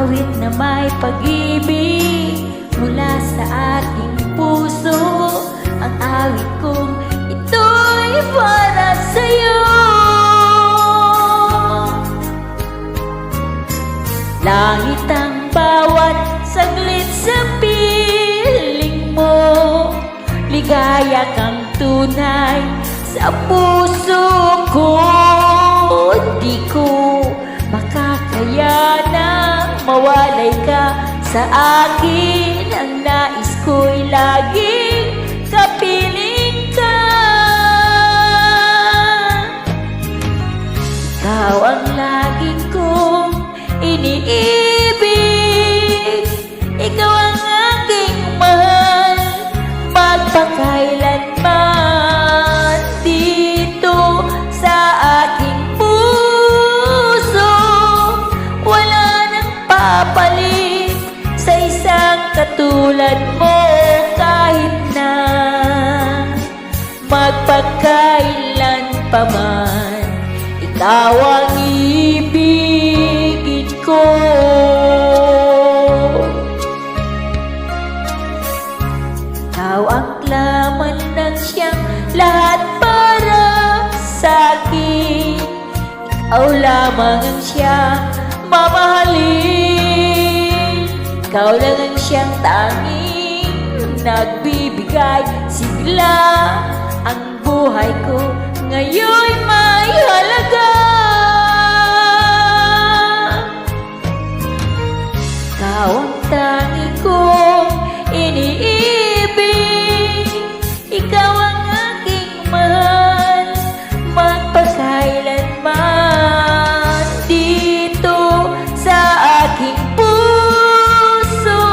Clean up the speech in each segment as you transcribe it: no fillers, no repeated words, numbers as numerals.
awit na may pag-ibig mula sa aking puso. Ang awit kong ito'y para sa'yo. Langit ang bawat saglit sa piling mo, ligaya kang tunay sa puso ko. Di ko makakayanang mawalay ka sa akin. Ang nais ko'y laging kapiling ka. Ikaw ang laging kong iniibig, ikaw ang aking mahal, magpakailanman. Dito sa aking puso, wala nang papalit sa isang katulad mo. Kahit na magpakailan pa man, ikaw ang ibigin ko. Ikaw ang laman ng siyang lahat para sa'kin. Ikaw lamang ang siyang mamahalin. Ikaw lang ang siyang tanging nagbibigay sigla. Ang buhay ko ngayon may halaga. Ikaw ang tanging kong iniibig, ikaw ang aking mahal, magpakailanman. Dito sa aking puso,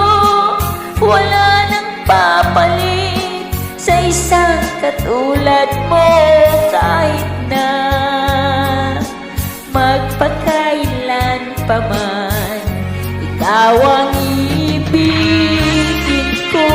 wala nang papalit sa isang katulad mo. Kahit na magpakailan pa man, ikaw ang ibigin ko.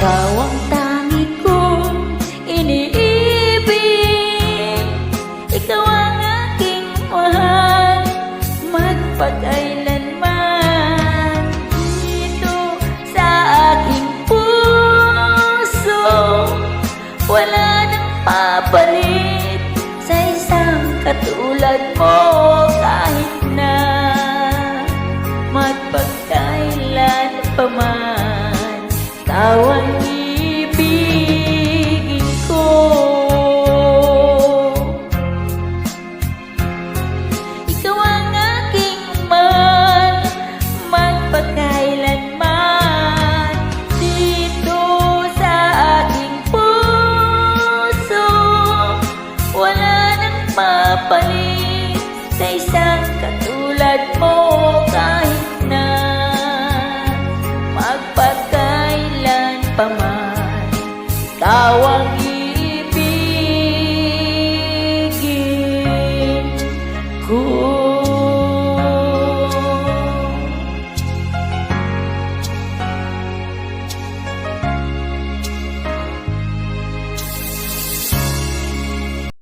Ikaw ang tangi kong iniibig, ikaw ang aking mahal, magpakailanman. Dito sa aking puso, wala nang papalit sa isang katulad mo. Kahit na magpakailan pa man, ikaw ang ibigin ko. Ikaw ang aking mahal, magpakailanman. Dito sa aking puso, wala nang mapalit sa isang katulad mo. Kahit na magpakailan pa man, ikaw ang